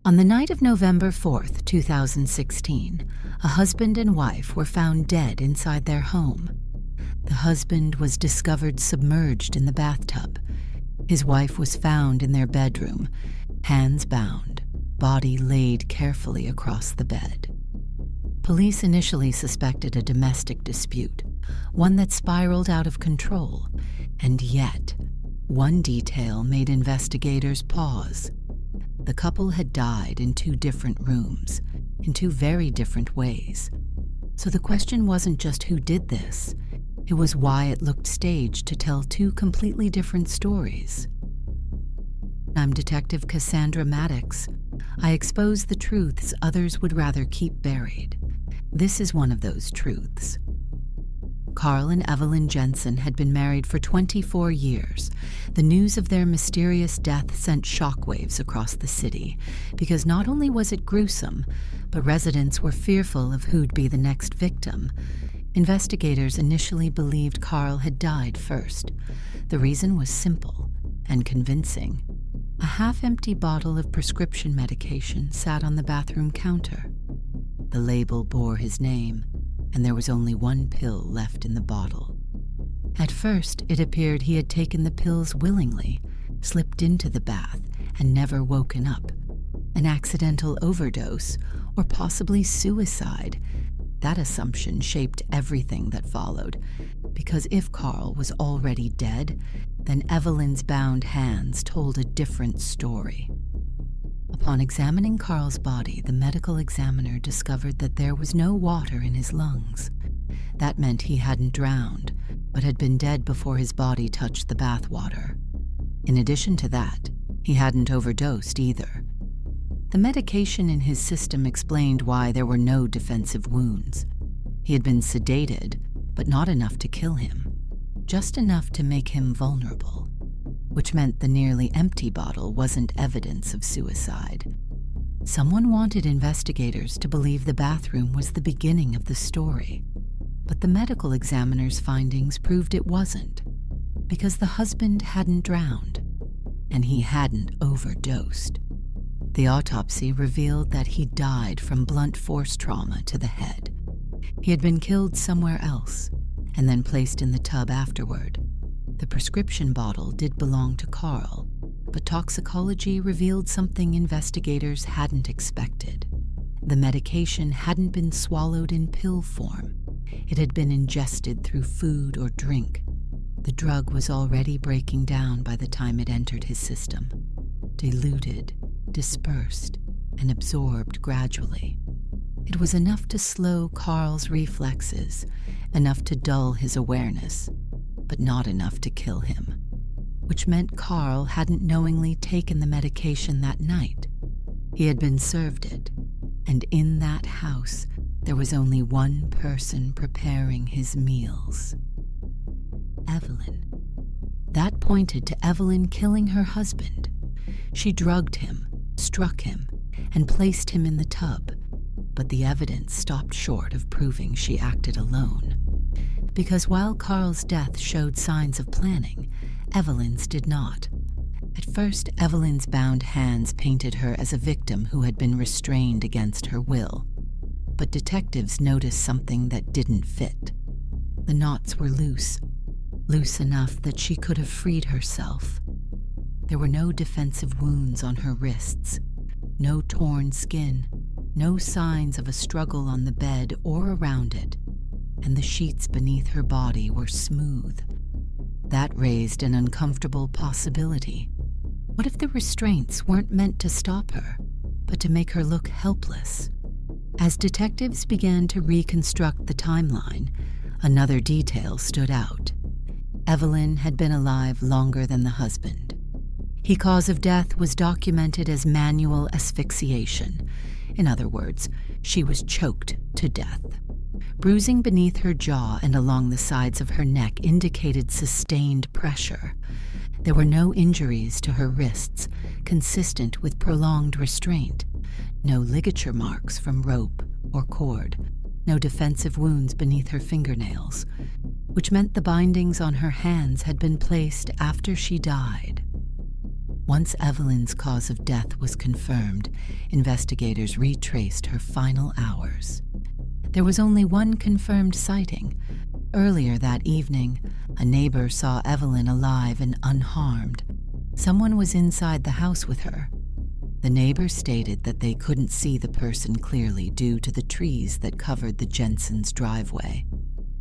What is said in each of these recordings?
On the night of November 4th, 2016, a husband and wife were found dead inside their home. The husband was discovered submerged in the bathtub. His wife was found in their bedroom, hands bound, body laid carefully across the bed. Police initially suspected a domestic dispute, one that spiraled out of control, and yet, one detail made investigators pause. The couple had died in two different rooms, in two very different ways. So the question wasn't just who did this, it was why it looked staged to tell two completely different stories. I'm Detective Cassandra Maddox. I expose the truths others would rather keep buried. This is one of those truths. Carl and Evelyn Jensen had been married for 24 years. The news of their mysterious death sent shockwaves across the city, because not only was it gruesome, but residents were fearful of who'd be the next victim. Investigators initially believed Carl had died first. The reason was simple and convincing. A half-empty bottle of prescription medication sat on the bathroom counter. The label bore his name, and there was only one pill left in the bottle. At first, it appeared he had taken the pills willingly, slipped into the bath, and never woken up. An accidental overdose, or possibly suicide. That assumption shaped everything that followed, because if Carl was already dead, then Evelyn's bound hands told a different story. Upon examining Carl's body, the medical examiner discovered that there was no water in his lungs. That meant he hadn't drowned, but had been dead before his body touched the bath water. In addition to that, he hadn't overdosed either. The medication in his system explained why there were no defensive wounds. He had been sedated, but not enough to kill him, just enough to make him vulnerable, which meant the nearly empty bottle wasn't evidence of suicide. Someone wanted investigators to believe the bathroom was the beginning of the story, but the medical examiner's findings proved it wasn't, because the husband hadn't drowned, and he hadn't overdosed. The autopsy revealed that he died from blunt force trauma to the head. He had been killed somewhere else, and then placed in the tub afterward. The prescription bottle did belong to Carl, but toxicology revealed something investigators hadn't expected. The medication hadn't been swallowed in pill form. It had been ingested through food or drink. The drug was already breaking down by the time it entered his system, diluted, dispersed, and absorbed gradually. It was enough to slow Carl's reflexes, enough to dull his awareness, but not enough to kill him, which meant Carl hadn't knowingly taken the medication that night. He had been served it, and in that house, there was only one person preparing his meals. Evelyn. That pointed to Evelyn killing her husband. She drugged him, struck him, and placed him in the tub, but the evidence stopped short of proving she acted alone. Because while Carl's death showed signs of planning, Evelyn's did not. At first, Evelyn's bound hands painted her as a victim who had been restrained against her will. But detectives noticed something that didn't fit. The knots were loose enough that she could have freed herself. There were no defensive wounds on her wrists, no torn skin, no signs of a struggle on the bed or around it, and the sheets beneath her body were smooth. That raised an uncomfortable possibility. What if the restraints weren't meant to stop her, but to make her look helpless? As detectives began to reconstruct the timeline, another detail stood out. Evelyn had been alive longer than the husband. Her cause of death was documented as manual asphyxiation. In other words, she was choked to death. Bruising beneath her jaw and along the sides of her neck indicated sustained pressure. There were no injuries to her wrists, consistent with prolonged restraint. No ligature marks from rope or cord. No defensive wounds beneath her fingernails, which meant the bindings on her hands had been placed after she died. Once Evelyn's cause of death was confirmed, investigators retraced her final hours. There was only one confirmed sighting. Earlier that evening, a neighbor saw Evelyn alive and unharmed. Someone was inside the house with her. The neighbor stated that they couldn't see the person clearly due to the trees that covered the Jensens' driveway.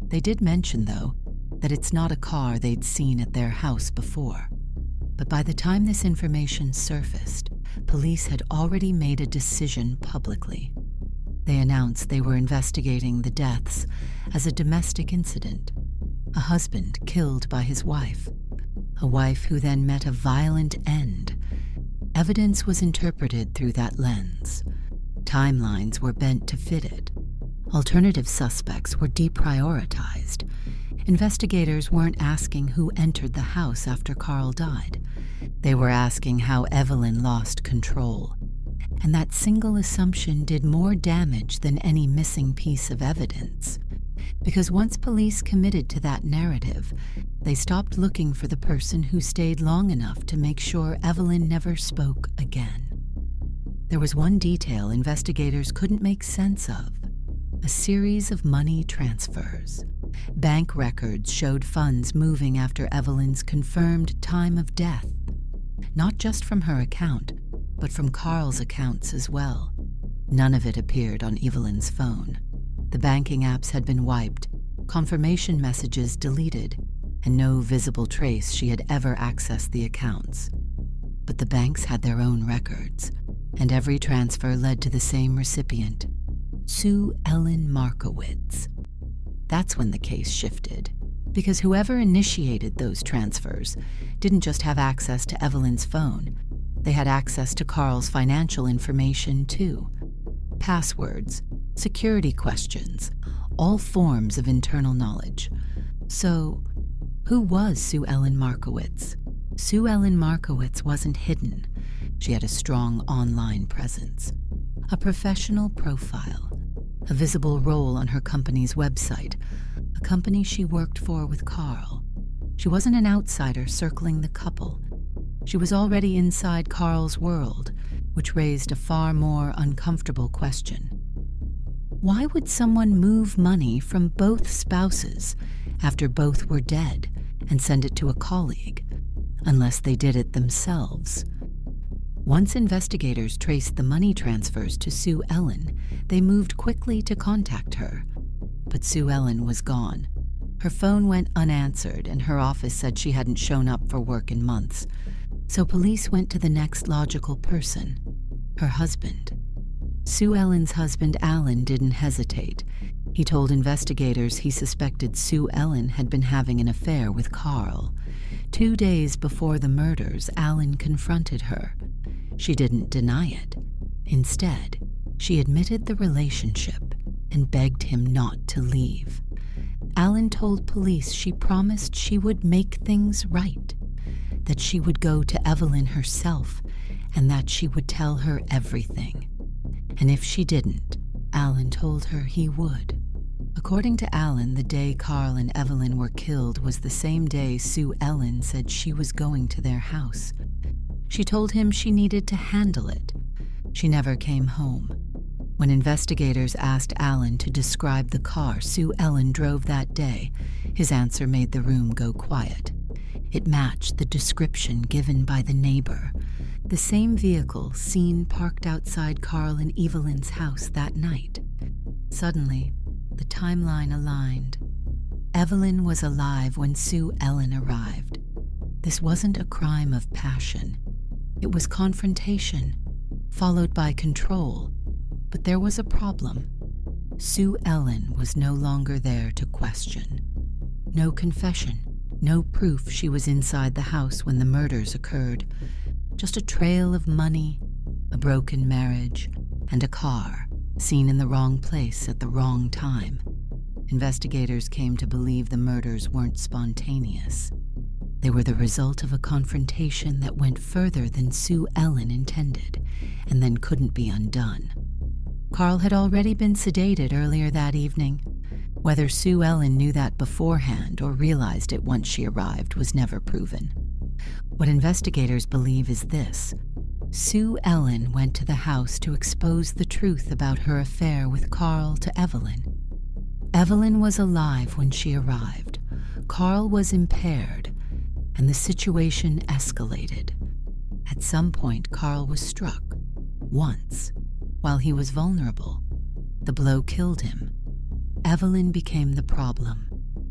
They did mention, though, that it's not a car they'd seen at their house before. But by the time this information surfaced, police had already made a decision publicly. They announced they were investigating the deaths as a domestic incident. A husband killed by his wife. A wife who then met a violent end. Evidence was interpreted through that lens. Timelines were bent to fit it. Alternative suspects were deprioritized. Investigators weren't asking who entered the house after Carl died. They were asking how Evelyn lost control. And that single assumption did more damage than any missing piece of evidence. Because once police committed to that narrative, they stopped looking for the person who stayed long enough to make sure Evelyn never spoke again. There was one detail investigators couldn't make sense of: a series of money transfers. Bank records showed funds moving after Evelyn's confirmed time of death, not just from her account, but from Carl's accounts as well. None of it appeared on Evelyn's phone. The banking apps had been wiped, confirmation messages deleted, and no visible trace she had ever accessed the accounts. But the banks had their own records, and every transfer led to the same recipient, Sue Ellen Markowitz. That's when the case shifted, because whoever initiated those transfers didn't just have access to Evelyn's phone. They had access to Carl's financial information, too. Passwords, security questions, all forms of internal knowledge. So, who was Sue Ellen Markowitz? Sue Ellen Markowitz wasn't hidden. She had a strong online presence, a professional profile, a visible role on her company's website, a company she worked for with Carl. She wasn't an outsider circling the couple. She was already inside Carl's world, which raised a far more uncomfortable question. Why would someone move money from both spouses after both were dead and send it to a colleague, unless they did it themselves? Once investigators traced the money transfers to Sue Ellen, they moved quickly to contact her. But Sue Ellen was gone. Her phone went unanswered, and her office said she hadn't shown up for work in months. So police went to the next logical person, her husband. Sue Ellen's husband, Alan, didn't hesitate. He told investigators he suspected Sue Ellen had been having an affair with Carl. 2 days before the murders, Alan confronted her. She didn't deny it. Instead, she admitted the relationship and begged him not to leave. Alan told police she promised she would make things right, that she would go to Evelyn herself, and that she would tell her everything. And if she didn't, Alan told her he would. According to Alan, the day Carl and Evelyn were killed was the same day Sue Ellen said she was going to their house. She told him she needed to handle it. She never came home. When investigators asked Alan to describe the car Sue Ellen drove that day, his answer made the room go quiet. It matched the description given by the neighbor, the same vehicle seen parked outside Carl and Evelyn's house that night. Suddenly, the timeline aligned. Evelyn was alive when Sue Ellen arrived. This wasn't a crime of passion. It was confrontation, followed by control. But there was a problem. Sue Ellen was no longer there to question. No confession, no proof she was inside the house when the murders occurred. Just a trail of money, a broken marriage, and a car seen in the wrong place at the wrong time. Investigators came to believe the murders weren't spontaneous. They were the result of a confrontation that went further than Sue Ellen intended, and then couldn't be undone. Carl had already been sedated earlier that evening. Whether Sue Ellen knew that beforehand or realized it once she arrived was never proven. What investigators believe is this: Sue Ellen went to the house to expose the truth about her affair with Carl to Evelyn. Evelyn was alive when she arrived. Carl was impaired, and the situation escalated. At some point, Carl was struck, once, while he was vulnerable. The blow killed him. Evelyn became the problem.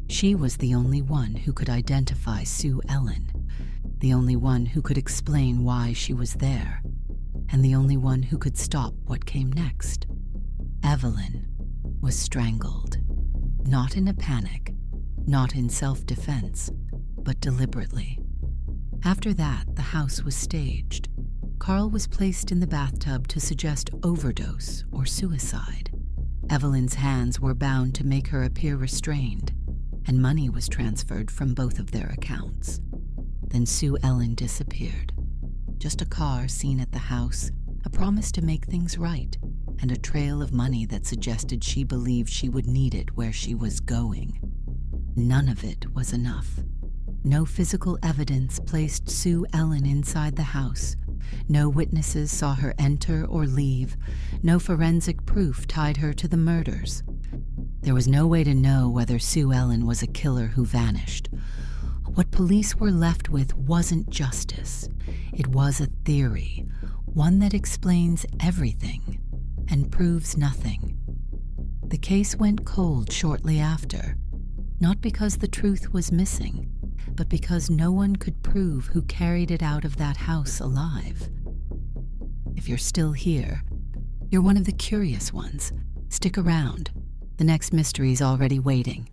She was the only one who could identify Sue Ellen, the only one who could explain why she was there, and the only one who could stop what came next. Evelyn was strangled, not in a panic, not in self-defense, but deliberately. After that, the house was staged. Carl was placed in the bathtub to suggest overdose or suicide. Evelyn's hands were bound to make her appear restrained, and money was transferred from both of their accounts. Then Sue Ellen disappeared. Just a car seen at the house, a promise to make things right, and a trail of money that suggested she believed she would need it where she was going. None of it was enough. No physical evidence placed Sue Ellen inside the house. No witnesses saw her enter or leave. No forensic proof tied her to the murders. There was no way to know whether Sue Ellen was a killer who vanished. What police were left with wasn't justice. It was a theory, one that explains everything and proves nothing. The case went cold shortly after, not because the truth was missing, but because no one could prove who carried it out of that house alive. If you're still here, you're one of the curious ones. Stick around. The next mystery's already waiting.